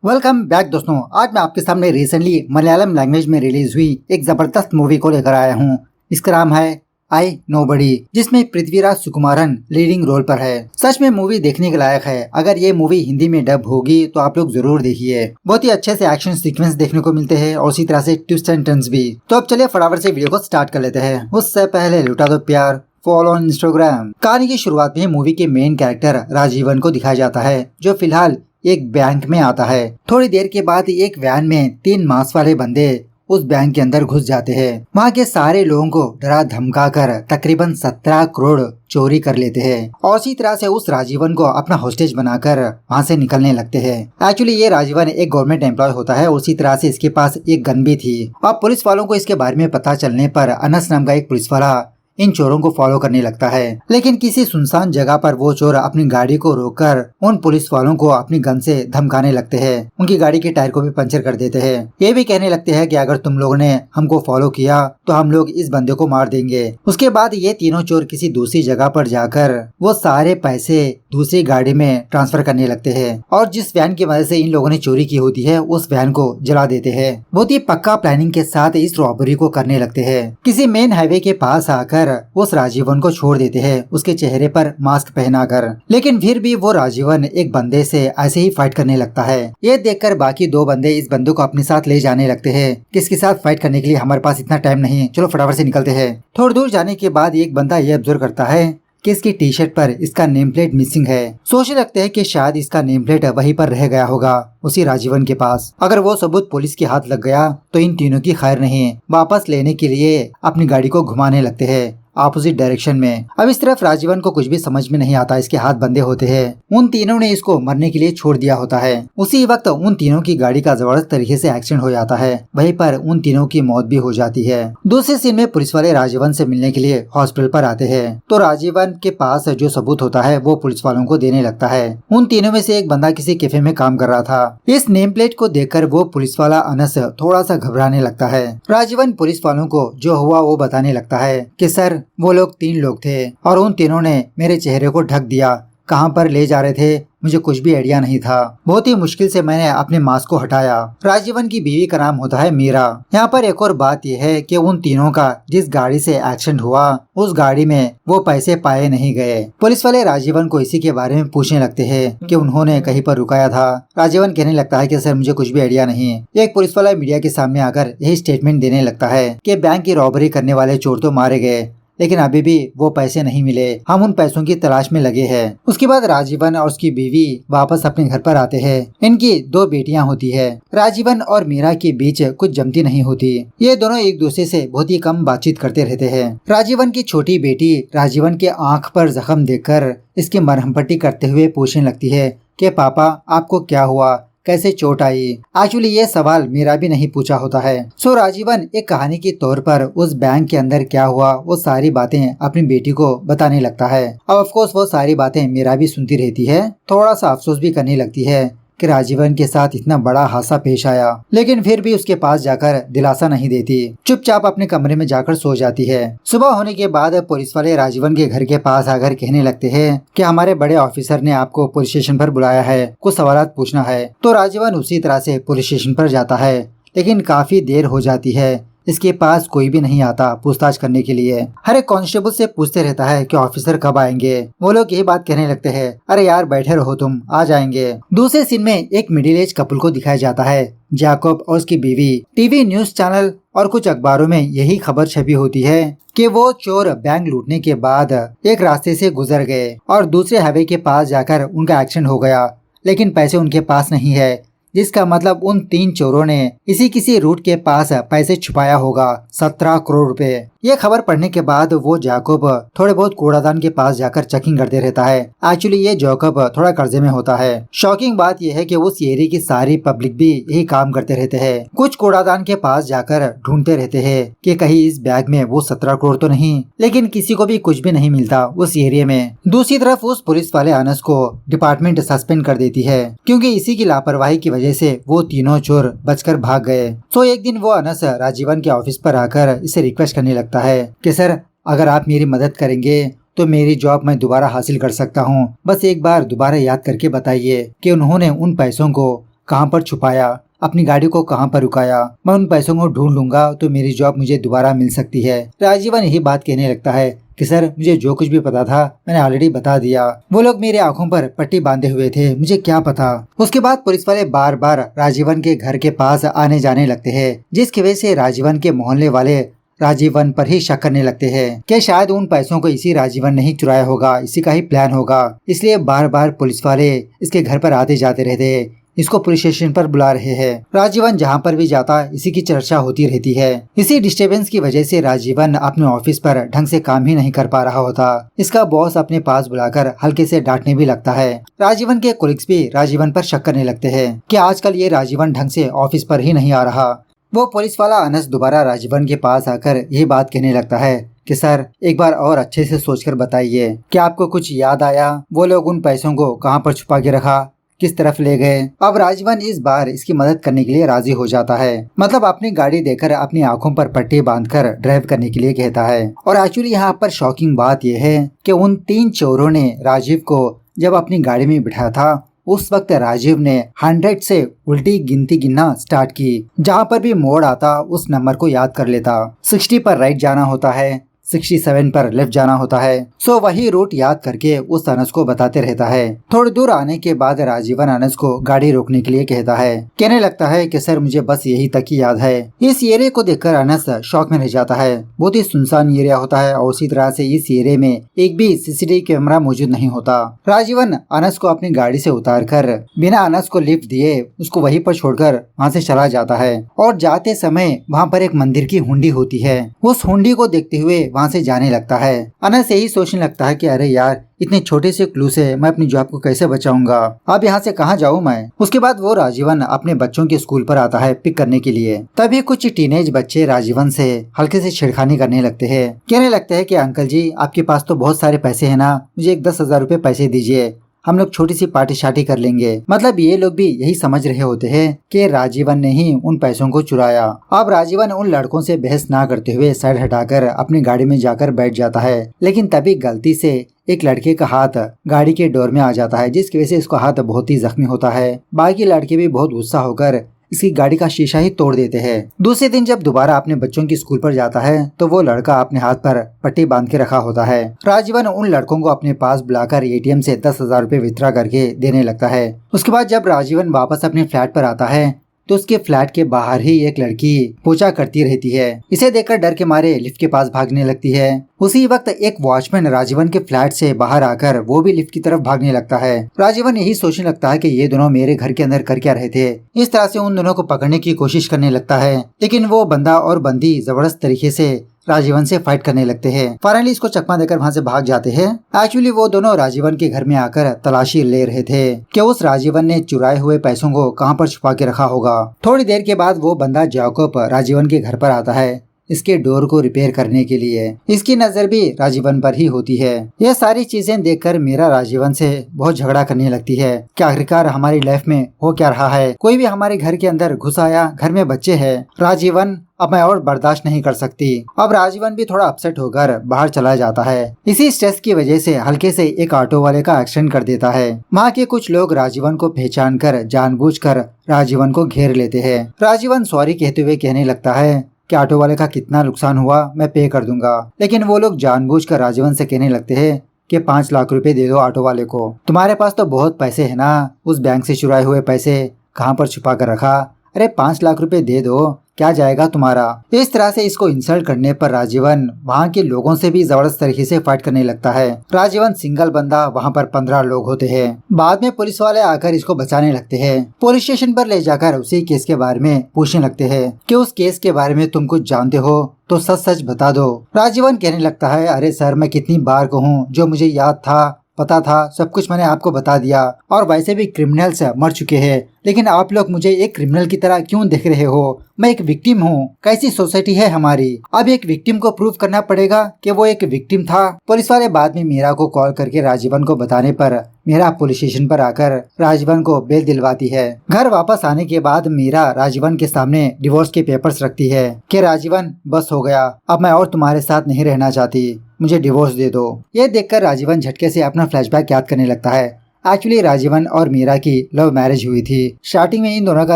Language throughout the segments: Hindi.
वेलकम बैक दोस्तों। आज मैं आपके सामने रिसेंटली मलयालम लैंग्वेज में रिलीज हुई एक जबरदस्त मूवी को लेकर आया हूँ। इसका नाम है आई नोबडी, जिसमें पृथ्वीराज सुकुमारन लीडिंग रोल पर है। सच में मूवी देखने के लायक है। अगर ये मूवी हिंदी में डब होगी तो आप लोग जरूर देखिए। बहुत ही अच्छे से एक्शन सीक्वेंस देखने को मिलते हैं और उसी तरह से ट्विस्ट एंड टर्न्स भी। तो अब चलिए फटाफट से वीडियो को स्टार्ट कर लेते हैं। उससे पहले लुटा दो प्यार, फॉलो ऑन इंस्टाग्राम। कहानी की शुरुआत में मूवी के मेन कैरेक्टर राजीवन को दिखाया जाता है, जो फिलहाल एक बैंक में आता है। थोड़ी देर के बाद एक वैन में 3 मास्क वाले बंदे उस बैंक के अंदर घुस जाते हैं। वहाँ के सारे लोगों को डरा धमका कर तकरीबन 17 करोड़ चोरी कर लेते हैं और इसी तरह से उस राजीवन को अपना होस्टेज बनाकर वहाँ से निकलने लगते हैं। एक्चुअली ये राजीवन एक गवर्नमेंट एम्प्लॉय होता है और उसी तरह से इसके पास एक गन भी थी। अब पुलिस वालों को इसके बारे में पता चलने पर अनस नाम का एक पुलिस वाला इन चोरों को फॉलो करने लगता है। लेकिन किसी सुनसान जगह पर वो चोर अपनी गाड़ी को रोककर उन पुलिस वालों को अपनी गन से धमकाने लगते हैं। उनकी गाड़ी के टायर को भी पंचर कर देते हैं। ये भी कहने लगते हैं कि अगर तुम लोगों ने हमको फॉलो किया तो हम लोग इस बंदे को मार देंगे। उसके बाद ये तीनों चोर किसी दूसरी जगह पर जाकर वो सारे पैसे दूसरी गाड़ी में ट्रांसफर करने लगते हैं और जिस वैन की वजह से इन लोगों ने चोरी की होती है उस वैन को जला देते हैं। बहुत ही पक्का प्लानिंग के साथ इस रॉबरी को करने लगते हैं। किसी मेन हाईवे के पास आकर उस राजीवन को छोड़ देते हैं, उसके चेहरे पर मास्क पहनाकर। लेकिन फिर भी वो राजीवन एक बंदे से ऐसे ही फाइट करने लगता है। ये देखकर बाकी 2 बंदे इस बंदे को अपने साथ ले जाने लगते हैं। किसके साथ फाइट करने के लिए हमारे पास इतना टाइम नहीं, चलो फटाफट से निकलते हैं। थोड़ी दूर जाने के बाद एक बंदा ये ऑब्जर्व करता है कि इसकी टी शर्ट पर इसका नेम प्लेट मिसिंग है। सोचने लगते हैं कि शायद इसका नेम प्लेट वहीं पर रह गया होगा उसी राजीवन के पास। अगर वो सबूत पुलिस के हाथ लग गया तो इन तीनों की खैर नहीं। वापस लेने के लिए अपनी गाड़ी को घुमाने लगते हैं ऑपोजिट डायरेक्शन में। अब इस तरफ राजीवन को कुछ भी समझ में नहीं आता, इसके हाथ बंधे होते हैं। उन तीनों ने इसको मरने के लिए छोड़ दिया होता है। उसी वक्त उन तीनों की गाड़ी का जबरदस्त तरीके से एक्सीडेंट हो जाता है। वहीं पर उन तीनों की मौत भी हो जाती है। दूसरे सीन में पुलिस वाले राजीवन से मिलने के लिए हॉस्पिटल पर आते हैं तो राजीवन के पास जो सबूत होता है वो पुलिस वालों को देने लगता है। उन तीनों में से एक बंदा किसी कैफे में काम कर रहा था। इस नेम प्लेट को देखकर वो पुलिस वाला अनस थोड़ा सा घबराने लगता है। राजीवन पुलिस वालों को जो हुआ वो बताने लगता है कि सर वो लोग 3 लोग थे और उन तीनों ने मेरे चेहरे को ढक दिया। कहाँ पर ले जा रहे थे मुझे कुछ भी आइडिया नहीं था। बहुत ही मुश्किल से मैंने अपने मास्क को हटाया। राजीवन की बीवी का नाम होता है मीरा। यहाँ पर एक और बात यह है कि उन तीनों का जिस गाड़ी से एक्सीडेंट हुआ उस गाड़ी में वो पैसे पाए नहीं गए। पुलिस वाले राजीवन को इसी के बारे में पूछने लगते हैं कि उन्होंने कहीं पर रुकाया था। राजीवन कहने लगता है कि सर मुझे कुछ भी आइडिया नहीं। एक पुलिस वाला मीडिया के सामने आकर यही स्टेटमेंट देने लगता है कि बैंक की रॉबरी करने वाले चोर तो मारे गए लेकिन अभी भी वो पैसे नहीं मिले, हम उन पैसों की तलाश में लगे हैं। उसके बाद राजीवन और उसकी बीवी वापस अपने घर पर आते हैं। इनकी 2 बेटियां होती है। राजीवन और मीरा के बीच कुछ जमती नहीं होती। ये दोनों एक दूसरे से बहुत ही कम बातचीत करते रहते हैं। राजीवन की छोटी बेटी राजीवन के आँख पर जख्म देखकर इसकी मरहम पट्टी करते हुए पूछने लगती है कि पापा आपको क्या हुआ, कैसे चोट आई। एक्चुअली ये सवाल मेरा भी नहीं पूछा होता है। सो राजीवन एक कहानी के तौर पर उस बैंक के अंदर क्या हुआ वो सारी बातें अपनी बेटी को बताने लगता है। अब ऑफ कोर्स वो सारी बातें मेरा भी सुनती रहती है। थोड़ा सा अफसोस भी करने लगती है कि राजीवन के साथ इतना बड़ा हादसा पेश आया, लेकिन फिर भी उसके पास जाकर दिलासा नहीं देती। चुपचाप अपने कमरे में जाकर सो जाती है। सुबह होने के बाद पुलिस वाले राजीवन के घर के पास आकर कहने लगते हैं कि हमारे बड़े ऑफिसर ने आपको पुलिस स्टेशन पर बुलाया है, कुछ सवाल पूछना है। तो राजीवन उसी तरह से पुलिस स्टेशन पर जाता है, लेकिन काफी देर हो जाती है। इसके पास कोई भी नहीं आता पूछताछ करने के लिए। हर एक कांस्टेबल से पूछते रहता है कि ऑफिसर कब आएंगे। वो लोग यही बात कहने लगते हैं, अरे यार बैठे रहो तुम, आ जाएंगे। दूसरे सीन में एक मिडिल एज कपल को दिखाया जाता है, जैकब और उसकी बीवी। टीवी न्यूज चैनल और कुछ अखबारों में यही खबर छपी होती है कि वो चोर बैंक लूटने के बाद एक रास्ते से गुजर गए और दूसरे हाईवे के पास जाकर उनका एक्सीडेंट हो गया, लेकिन पैसे उनके पास नहीं है। जिसका मतलब उन 3 चोरों ने किसी रूट के पास पैसे छुपाया होगा 17 करोड़ रुपए। ये खबर पढ़ने के बाद वो जैकब थोड़े बहुत कूड़ादान के पास जाकर चेकिंग करते रहता है। एक्चुअली ये जैकब थोड़ा कर्जे में होता है। शॉकिंग बात यह है कि उस एरिया की सारी पब्लिक भी यही काम करते रहते हैं। कुछ कूड़ादान के पास जाकर ढूंढते रहते हैं कि कहीं इस बैग में वो 17 करोड़ तो नहीं, लेकिन किसी को भी कुछ भी नहीं मिलता उस एरिया में। दूसरी तरफ उस पुलिस वाले अनस को डिपार्टमेंट सस्पेंड कर देती है क्योंकि इसी की लापरवाही की वजह से वो तीनों चोर बचकर भाग गए। तो एक दिन वो अनस राजीवन के ऑफिस पर आकर इसे रिक्वेस्ट करने लगता है कि सर अगर आप मेरी मदद करेंगे तो मेरी जॉब मैं दोबारा हासिल कर सकता हूँ। बस एक बार दोबारा याद करके बताइए कि उन्होंने उन पैसों को कहाँ पर छुपाया, अपनी गाड़ी को कहाँ पर रुकाया, मैं उन पैसों को ढूंढ लूंगा तो मेरी जॉब मुझे दोबारा मिल सकती है। राजीवन यही बात कहने लगता है कि सर मुझे जो कुछ भी पता था मैंने ऑलरेडी बता दिया। वो लोग मेरे आंखों पर पट्टी बांधे हुए थे, मुझे क्या पता। उसके बाद पुलिस वाले बार बार राजीवन के घर के पास आने जाने लगते हैं, जिसकी वजह से राजीवन के मोहल्ले वाले राजीवन पर ही शक करने लगते हैं कि शायद उन पैसों को इसी राजीवन ने ही चुराया होगा, इसी का ही प्लान होगा। इसलिए बार बार पुलिस वाले इसके घर पर आते जाते रहते हैं, इसको पुलिस स्टेशन पर बुला रहे हैं। राजीवन जहाँ पर भी जाता इसी की चर्चा होती रहती है। इसी डिस्टरबेंस की वजह से राजीवन अपने ऑफिस पर ढंग से काम ही नहीं कर पा रहा होता। इसका बॉस अपने पास बुलाकर हल्के से डांटने भी लगता है। राजीवन के कोलिग्स भी राजीवन पर शक करने लगते हैं कि आजकल ये राजीवन ढंग से ऑफिस पर ही नहीं आ रहा। वो पुलिस वाला अनस दोबारा राजीवन के पास आकर यही बात कहने लगता है कि सर एक बार और अच्छे से सोचकर बताइए, क्या आपको कुछ याद आया वो लोग उन पैसों को कहाँ पर छुपा के रखा, किस तरफ ले गए। अब राजीवन इस बार इसकी मदद करने के लिए राजी हो जाता है, मतलब अपनी गाड़ी देकर अपनी आंखों पर पट्टी बांधकर ड्राइव करने के लिए कहता है। और एक्चुअली यहाँ पर शॉकिंग बात यह है कि उन 3 चोरों ने राजीव को जब अपनी गाड़ी में बिठाया था उस वक्त राजीव ने 100 से उल्टी गिनती गिनना स्टार्ट की। जहाँ पर भी मोड़ आता उस नंबर को याद कर लेता। 60 पर राइट जाना होता है, 67 पर लेफ्ट जाना होता है। सो वही रूट याद करके उस अनस को बताते रहता है। थोड़ी दूर आने के बाद राजीवन अनस को गाड़ी रोकने के लिए कहता है। कहने लगता है कि सर मुझे बस यही तक ही याद है। इस एरिया को देखकर अनस शॉक में रह जाता है। बहुत ही सुनसान एरिया होता है और उसी तरह से इस एरिया में एक भी सीसीटीवी कैमरा मौजूद नहीं होता। राजीवन अनस को अपनी गाड़ी से उतार कर बिना अनस को लिफ्ट दिए उसको वहीं पर छोड़कर वहाँ से चला जाता है। और जाते समय वहाँ पर एक मंदिर की हुंडी होती है। उस हुंडी को देखते हुए वहाँ से जाने लगता है। अनस यही सोचने लगता है कि अरे यार इतने छोटे से क्लू से मैं अपनी जॉब को कैसे बचाऊंगा, अब यहाँ से कहाँ जाऊँ मैं। उसके बाद वो राजीवन अपने बच्चों के स्कूल पर आता है पिक करने के लिए। तभी कुछ टीनेज बच्चे राजीवन से हल्के से छेड़खानी करने लगते हैं। कहने लगते हैं कि अंकल जी आपके पास तो बहुत सारे पैसे है ना, मुझे एक 10,000 रुपए पैसे दीजिए, हम लोग छोटी सी पार्टी शार्टी कर लेंगे। मतलब ये लोग भी यही समझ रहे होते हैं कि राजीवन ने ही उन पैसों को चुराया। अब राजीवन उन लड़कों से बहस ना करते हुए साइड हटाकर अपनी गाड़ी में जाकर बैठ जाता है। लेकिन तभी गलती से एक लड़के का हाथ गाड़ी के डोर में आ जाता है, जिसकी वजह से उसका हाथ बहुत ही जख्मी होता है। बाकी लड़के भी बहुत गुस्सा होकर इसकी गाड़ी का शीशा ही तोड़ देते हैं। दूसरे दिन जब दोबारा अपने बच्चों की स्कूल पर जाता है तो वो लड़का अपने हाथ पर पट्टी बांध के रखा होता है। राजीवन उन लड़कों को अपने पास बुलाकर एटीएम से 10,000 रुपए विथड्रॉ करके देने लगता है। उसके बाद जब राजीवन वापस अपने फ्लैट पर आता है तो उसके फ्लैट के बाहर ही एक लड़की पूजा करती रहती है। इसे देखकर डर के मारे लिफ्ट के पास भागने लगती है। उसी वक्त एक वॉचमैन राजीवन के फ्लैट से बाहर आकर वो भी लिफ्ट की तरफ भागने लगता है। राजीवन यही सोचने लगता है कि ये दोनों मेरे घर के अंदर कर क्या रहे थे। इस तरह से उन दोनों को पकड़ने की कोशिश करने लगता है, लेकिन वो बंदा और बंदी जबरदस्त तरीके से राजीवन से फाइट करने लगते हैं। फाइनली इसको चकमा देकर वहाँ से भाग जाते हैं। एक्चुअली वो दोनों राजीवन के घर में आकर तलाशी ले रहे थे कि उस राजीवन ने चुराए हुए पैसों को कहाँ पर छुपा के रखा होगा। थोड़ी देर के बाद वो बंदा जैकब राजीवन के घर पर आता है इसके डोर को रिपेयर करने के लिए। इसकी नजर भी राजीवन पर ही होती है। यह सारी चीजें देखकर मीरा राजीवन से बहुत झगड़ा करने लगती है कि आखिरकार हमारी लाइफ में हो क्या रहा है, कोई भी हमारे घर के अंदर घुस आया, घर में बच्चे हैं। राजीवन अब मैं और बर्दाश्त नहीं कर सकती। अब राजीवन भी थोड़ा अपसेट होकर बाहर चला जाता है। इसी स्ट्रेस की वजह से हल्के से एक ऑटो वाले का एक्सीडेंट कर देता है। वहाँ के कुछ लोग राजीवन को पहचान कर जानबूझकर राजीवन को घेर लेते हैं। राजीवन सॉरी कहते हुए कहने लगता है कि ऑटो वाले का कितना नुकसान हुआ मैं पे कर दूंगा। लेकिन वो लोग जानबूझकर राजीवन से कहने लगते हैं कि 5 लाख रुपए दे दो ऑटो वाले को, तुम्हारे पास तो बहुत पैसे है ना, उस बैंक से चुराए हुए पैसे कहाँ पर छुपा कर रखा, अरे 5 लाख रुपए दे दो, क्या जाएगा तुम्हारा। इस तरह से इसको इंसल्ट करने पर राजीवन वहाँ के लोगों से भी जबरदस्त तरीके से फाइट करने लगता है। राजीवन सिंगल बंदा, वहाँ पर 15 लोग होते हैं। बाद में पुलिस वाले आकर इसको बचाने लगते हैं। पुलिस स्टेशन पर ले जाकर उसी केस के बारे में पूछने लगते हैं कि उस केस के बारे में तुम कुछ जानते हो तो सच सच बता दो। राजीवन कहने लगता है अरे सर मैं कितनी बार कहूँ, जो मुझे याद था पता था सब कुछ मैंने आपको बता दिया। और वैसे भी क्रिमिनल्स मर चुके हैं, लेकिन आप लोग मुझे एक क्रिमिनल की तरह क्यों देख रहे हो। मैं एक विक्टिम हूँ, कैसी सोसाइटी है हमारी। अब एक विक्टिम को प्रूव करना पड़ेगा कि वो एक विक्टिम था। पुलिस वाले बाद में मीरा को कॉल करके राजीवन को बताने पर मीरा पुलिस स्टेशन पर आकर राजीवन को बेल दिलवाती है। घर वापस आने के बाद मीरा राजीवन के सामने डिवोर्स के पेपर्स रखती है कि राजीवन बस हो गया, अब मैं और तुम्हारे साथ नहीं रहना चाहती, मुझे डिवोर्स दे दो। ये देखकर राजीवन झटके से अपना फ्लैशबैक याद करने लगता है। एक्चुअली राजीवन और मीरा की लव मैरिज हुई थी। स्टार्टिंग में इन दोनों का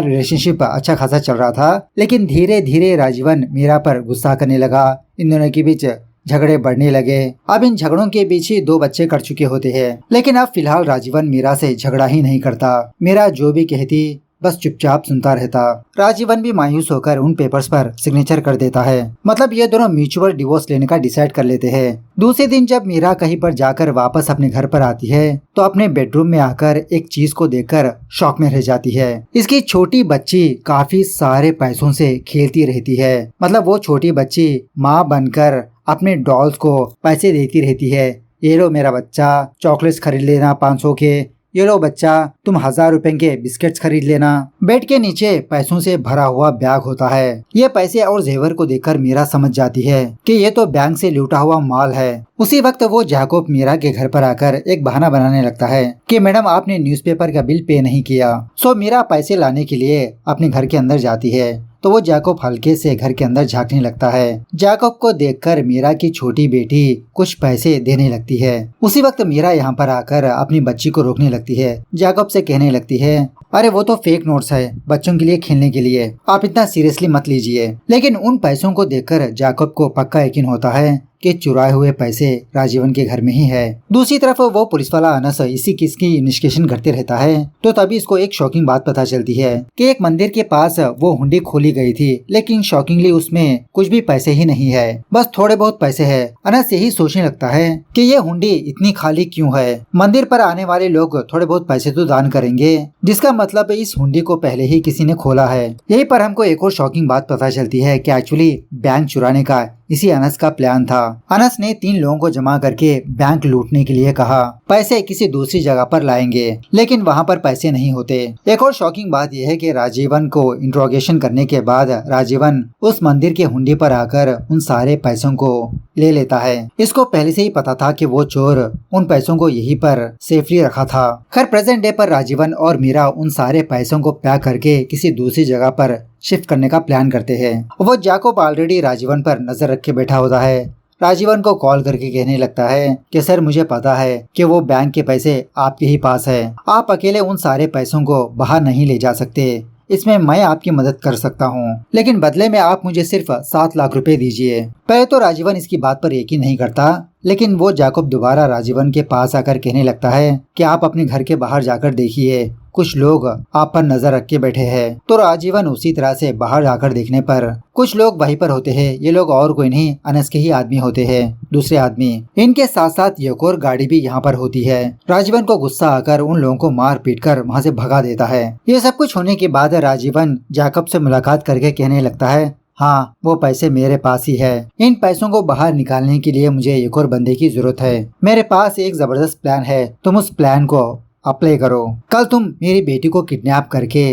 रिलेशनशिप अच्छा खासा चल रहा था, लेकिन धीरे धीरे राजीवन मीरा पर गुस्सा करने लगा। इन दोनों के बीच झगड़े बढ़ने लगे। अब इन झगड़ों के बीच ही 2 बच्चे कट चुके होते हैं, लेकिन अब फिलहाल राजीवन मीरा से झगड़ा ही नहीं करता। मीरा जो भी कहती बस चुपचाप सुनता रहता। राजीवन भी मायूस होकर उन पेपर्स पर सिग्नेचर कर देता है। मतलब ये दोनों म्यूचुअल डिवोर्स लेने का डिसाइड कर लेते हैं। दूसरे दिन जब मीरा कहीं पर जाकर वापस अपने घर पर आती है तो अपने बेडरूम में आकर एक चीज को देखकर शॉक में रह जाती है। इसकी छोटी बच्ची काफी सारे पैसों से खेलती रहती है। मतलब वो छोटी बच्ची माँ बनकर अपने डॉल्स को पैसे देती रहती है। ये लो मेरा बच्चा, चॉकलेट्स खरीद लेना 500 के, ये लो बच्चा तुम 1000 रुपए के बिस्किट्स खरीद लेना। बेड के नीचे पैसों से भरा हुआ बैग होता है। ये पैसे और जेवर को देखकर मीरा समझ जाती है कि ये तो बैंक से लूटा हुआ माल है। उसी वक्त वो जैकब मीरा के घर पर आकर एक बहाना बनाने लगता है कि मैडम आपने न्यूज़पेपर का बिल पे नहीं किया। सो मीरा पैसे लाने के लिए अपने घर के अंदर जाती है तो वो जैकब हल्के से घर के अंदर झांकने लगता है। जैकब को देखकर मीरा की छोटी बेटी कुछ पैसे देने लगती है। उसी वक्त मीरा यहाँ पर आकर अपनी बच्ची को रोकने लगती है। जैकब से कहने लगती है, अरे वो तो फेक नोट्स है, बच्चों के लिए खेलने के लिए, आप इतना सीरियसली मत लीजिए। लेकिन उन पैसों को देखकर जैकब को पक्का यकीन होता है कि चुराए हुए पैसे राजीवन के घर में ही है। दूसरी तरफ वो पुलिस वाला अनस इसी केस की इन्वेस्टिगेशन करते रहता है तो तभी इसको एक शॉकिंग बात पता चलती है कि एक मंदिर के पास वो हुंडी खोली गई थी, लेकिन शॉकिंगली उसमें कुछ भी पैसे ही नहीं है, बस थोड़े बहुत पैसे है। अनस यही सोचने लगता है कि ये हुंडी इतनी खाली क्यों है। मंदिर पर आने वाले लोग थोड़े बहुत पैसे तो दान करेंगे, जिसका मतलब इस हुंडी को पहले ही किसी ने खोला है। यही पर हमको एक और शॉकिंग बात पता चलती है कि एक्चुअली बैंक चुराने का इसी अनस का प्लान था। अनस ने 3 लोगों को जमा करके बैंक लूटने के लिए कहा। पैसे किसी दूसरी जगह पर लाएंगे, लेकिन वहाँ पर पैसे नहीं होते। एक और शॉकिंग बात यह है कि राजीवन को इंट्रोगेशन करने के बाद राजीवन उस मंदिर के हुंडी पर आकर उन सारे पैसों को ले लेता है। इसको पहले से ही पता था कि वो चोर उन पैसों को यहीं पर सेफली रखा था। खैर प्रेजेंट डे पर राजीवन और मीरा उन सारे पैसों को पैक करके किसी दूसरी जगह पर शिफ्ट करने का प्लान करते हैं। वो जैकब ऑलरेडी राजीवन पर नजर रख के बैठा होता है। राजीवन को कॉल करके कहने लगता है कि सर मुझे पता है कि वो बैंक के पैसे आपके ही पास है, आप अकेले उन सारे पैसों को बाहर नहीं ले जा सकते, इसमें मैं आपकी मदद कर सकता हूँ, लेकिन बदले में आप मुझे सिर्फ 7 लाख रुपए दीजिए। पहले तो राजीवन इसकी बात पर यकीन नहीं करता, लेकिन वो जैकब दोबारा राजीवन के पास आकर कहने लगता है कि आप अपने घर के बाहर जाकर देखिए, कुछ लोग आप पर नजर रख के बैठे हैं। तो राजीवन उसी तरह से बाहर जाकर देखने पर कुछ लोग वहीं पर होते हैं। ये लोग और कोई नहीं, अनस के ही आदमी होते हैं, दूसरे आदमी। इनके साथ साथ एक और गाड़ी भी यहाँ पर होती है। राजीवन को गुस्सा आकर उन लोगों को मार पीट कर वहाँ से भगा देता है। ये सब कुछ होने के बाद राजीवन जैकब से मुलाकात करके कहने लगता है, हाँ वो पैसे मेरे पास ही है। इन पैसों को बाहर निकालने के लिए मुझे एक और बंदे की जरूरत है। मेरे पास एक जबरदस्त प्लान है, तुम उस प्लान को अप्लाई करो। कल तुम मेरी बेटी को किडनैप करके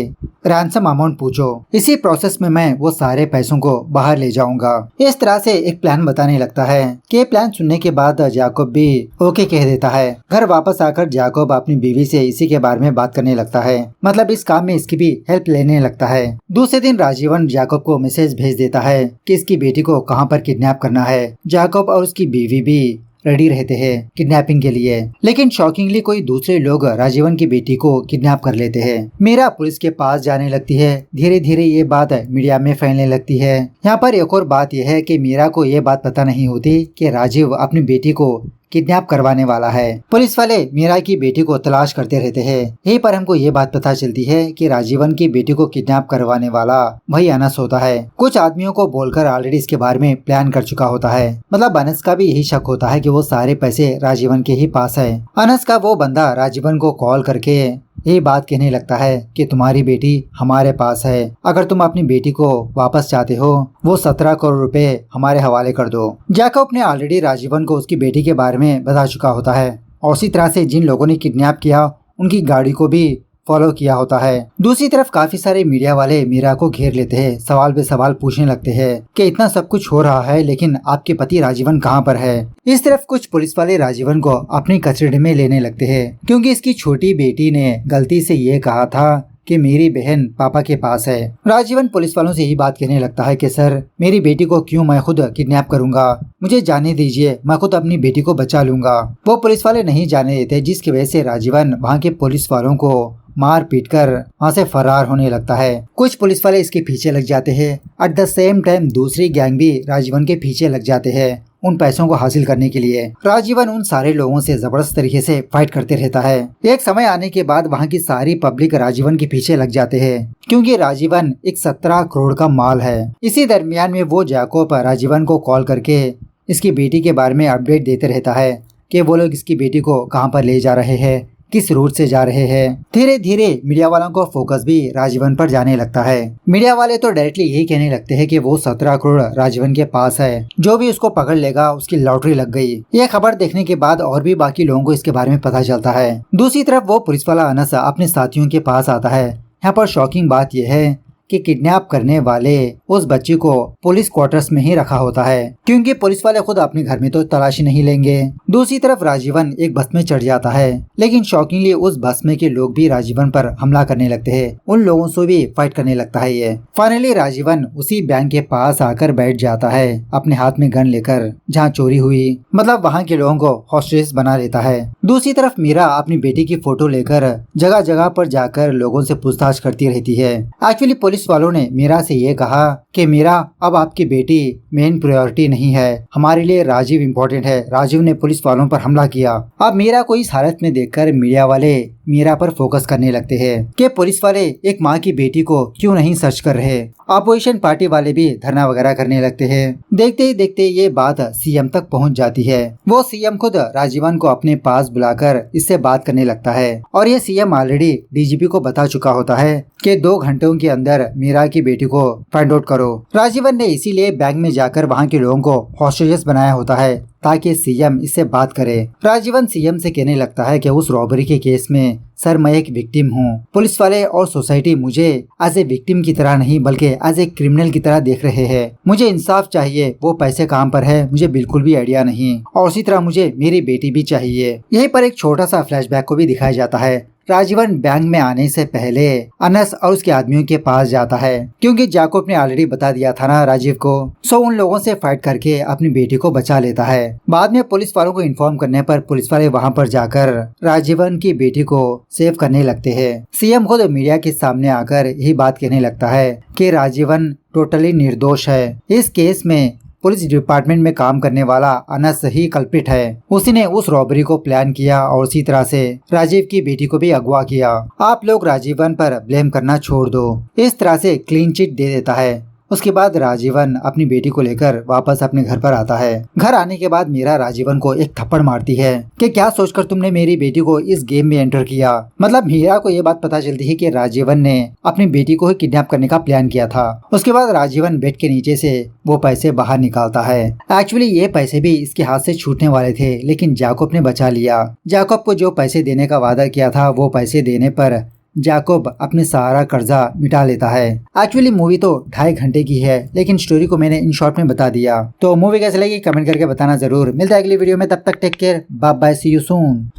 रैंसम अमाउंट पूछो, इसी प्रोसेस में मैं वो सारे पैसों को बाहर ले जाऊंगा। इस तरह से एक प्लान बताने लगता है कि प्लान सुनने के बाद जैकब भी ओके कह देता है। घर वापस आकर जैकब अपनी बीवी से इसी के बारे में बात करने लगता है, मतलब इस काम में इसकी भी हेल्प लेने लगता है। दूसरे दिन राजीवन जैकब को मैसेज भेज देता है कि इसकी बेटी को कहाँ पर किडनैप करना है। जैकब और उसकी बीवी भी रेडी रहते हैं किडनैपिंग के लिए, लेकिन शॉकिंगली कोई दूसरे लोग राजीवन की बेटी को किडनैप कर लेते हैं। मीरा पुलिस के पास जाने लगती है। धीरे धीरे ये बात मीडिया में फैलने लगती है। यहाँ पर एक और बात यह है कि मीरा को ये बात पता नहीं होती कि राजीव अपनी बेटी को किडनैप करवाने वाला है। पुलिस वाले मीरा की बेटी को तलाश करते रहते हैं। यहीं पर हमको ये बात पता चलती है कि राजीवन की बेटी को किडनैप करवाने वाला वही अनस होता है। कुछ आदमियों को बोलकर ऑलरेडी इसके बारे में प्लान कर चुका होता है। मतलब अनस का भी यही शक होता है कि वो सारे पैसे राजीवन के ही पास है। अनस का वो बंदा राजीवन को कॉल करके यही बात कहने लगता है कि तुम्हारी बेटी हमारे पास है, अगर तुम अपनी बेटी को वापस चाहते हो वो 17 करोड़ रुपए हमारे हवाले कर दो। जैकब ने ऑलरेडी राजीवन को उसकी बेटी के बारे में बता चुका होता है और उसी तरह से जिन लोगों ने किडनैप किया उनकी गाड़ी को भी फॉलो किया होता है। दूसरी तरफ काफी सारे मीडिया वाले मीरा को घेर लेते हैं, सवाल पे सवाल पूछने लगते हैं कि इतना सब कुछ हो रहा है लेकिन आपके पति राजीवन कहाँ पर है। इस तरफ कुछ पुलिस वाले राजीवन को अपनी कस्टडी में लेने लगते हैं क्योंकि इसकी छोटी बेटी ने गलती से ये कहा था कि मेरी बहन पापा के पास है। राजीवन पुलिस वालों से यही बात कहने लगता है कि सर, मेरी बेटी को क्यों मैं खुद किडनैप करूंगा, मुझे जाने दीजिए, मैं खुद अपनी बेटी को बचा लूंगा। वो पुलिस वाले नहीं जाने देते, जिसकी वजह से राजीवन वहाँ के पुलिस वालों को मार पीट कर वहाँ से फरार होने लगता है। कुछ पुलिस वाले इसके पीछे लग जाते हैं। एट द सेम टाइम दूसरी गैंग भी राजीवन के पीछे लग जाते हैं उन पैसों को हासिल करने के लिए। राजीवन उन सारे लोगों से जबरदस्त तरीके से फाइट करते रहता है। एक समय आने के बाद वहाँ की सारी पब्लिक राजीवन के पीछे लग जाते हैं, क्योंकि राजीवन एक 17 करोड़ का माल है। इसी दरमियान में वो जैकोब राजीवन को कॉल करके इसकी बेटी के बारे में अपडेट देते रहता है कि वो लोग इसकी बेटी को कहाँ पर ले जा रहे हैं, किस रूट से जा रहे हैं। धीरे धीरे मीडिया वालों को फोकस भी राजीवन पर जाने लगता है। मीडिया वाले तो डायरेक्टली यही कहने लगते हैं कि वो 17 करोड़ राजीवन के पास है, जो भी उसको पकड़ लेगा उसकी लॉटरी लग गई। ये खबर देखने के बाद और भी बाकी लोगों को इसके बारे में पता चलता है। दूसरी तरफ वो पुलिस वाला अनस अपने साथियों के पास आता है। यहाँ पर शॉकिंग बात यह है कि किडनैप करने वाले उस बच्ची को पुलिस क्वार्टर्स में ही रखा होता है, क्योंकि पुलिस वाले खुद अपने घर में तो तलाशी नहीं लेंगे। दूसरी तरफ राजीवन एक बस में चढ़ जाता है, लेकिन शॉकिंगली उस बस में के लोग भी राजीवन पर हमला करने लगते हैं। उन लोगों से भी फाइट करने लगता है ये। फाइनली राजीवन उसी बैंक के पास आकर बैठ जाता है, अपने हाथ में गन लेकर, जहाँ चोरी हुई, मतलब वहाँ के लोगों को हॉस्टेज बना लेता है। दूसरी तरफ मीरा अपनी बेटी की फोटो लेकर जगह जगह पर जाकर लोगों से पूछताछ करती रहती है। एक्चुअली पुलिस वालों ने मीरा से ये कहा कि मीरा, अब आपकी बेटी मेन प्रायोरिटी नहीं है, हमारे लिए राजीव इम्पोर्टेंट है। राजीव ने पुलिस वालों पर हमला किया। अब मीरा को इस हालत में देखकर मीडिया वाले मीरा पर फोकस करने लगते हैं कि पुलिस वाले एक माँ की बेटी को क्यों नहीं सर्च कर रहे। अपोजिशन पार्टी वाले भी धरना वगैरह करने लगते हैं। देखते ही देखते ये बात सीएम तक पहुंच जाती है। वो सीएम खुद राजीवन को अपने पास बुलाकर इससे बात करने लगता है, और ये सीएम ऑलरेडी डीजीपी को बता चुका होता है कि 2 घंटों के अंदर मीरा की बेटी को फाइंड आउट करो। राजीवन ने इसीलिए बैंक में जाकर वहाँ के लोगों को हॉस्टेजेस बनाया होता है ताकि सीएम इससे बात करे। राजीवन सीएम से कहने लगता है कि उस रॉबरी के केस में सर, मैं एक विक्टिम हूँ। पुलिस वाले और सोसाइटी मुझे एज ए विक्टिम की तरह नहीं बल्कि एज ए क्रिमिनल की तरह देख रहे हैं। मुझे इंसाफ चाहिए। वो पैसे कहाँ पर है मुझे बिल्कुल भी आइडिया नहीं, और उसी तरह मुझे मेरी बेटी भी चाहिए। यहीं पर एक छोटा सा फ्लैशबैक को भी दिखाया जाता है। राजीवन बैंक में आने से पहले अनस और उसके आदमियों के पास जाता है, क्योंकि जैकोब ने ऑलरेडी बता दिया था ना राजीव को। सो उन लोगों से फाइट करके अपनी बेटी को बचा लेता है। बाद में पुलिस वालों को इन्फॉर्म करने पर पुलिस वाले वहां पर जाकर राजीवन की बेटी को सेव करने लगते हैं। सीएम खुद मीडिया के सामने आकर यही बात कहने लगता है कि राजीवन टोटली निर्दोष है। इस केस में पुलिस डिपार्टमेंट में काम करने वाला अनस ही कल्प्रिट है। उसने उस रॉबरी को प्लान किया और उसी तरह से राजीव की बेटी को भी अगवा किया। आप लोग राजीवन पर ब्लेम करना छोड़ दो। इस तरह से क्लीन चिट दे देता है। उसके बाद राजीवन अपनी बेटी को लेकर वापस अपने घर पर आता है। घर आने के बाद मीरा राजीवन को एक थप्पड़ मारती है कि क्या सोचकर तुमने मेरी बेटी को इस गेम में एंटर किया। मतलब मीरा को ये बात पता चलती है कि राजीवन ने अपनी बेटी को ही किडनैप करने का प्लान किया था। उसके बाद राजीवन बेड के नीचे से वो पैसे बाहर निकालता है। एक्चुअली ये पैसे भी इसके हाथ से छूटने वाले थे, लेकिन जैकोब ने बचा लिया। जैकोब को जो पैसे देने का वादा किया था वो पैसे देने पर जैकोब अपने सारा कर्जा मिटा लेता है। एक्चुअली मूवी तो 2.5 घंटे की है, लेकिन स्टोरी को मैंने इन शॉर्ट में बता दिया। तो मूवी कैसे लगी कमेंट करके बताना जरूर। मिलता है अगली वीडियो में, तब तक take care, bye bye, see you soon.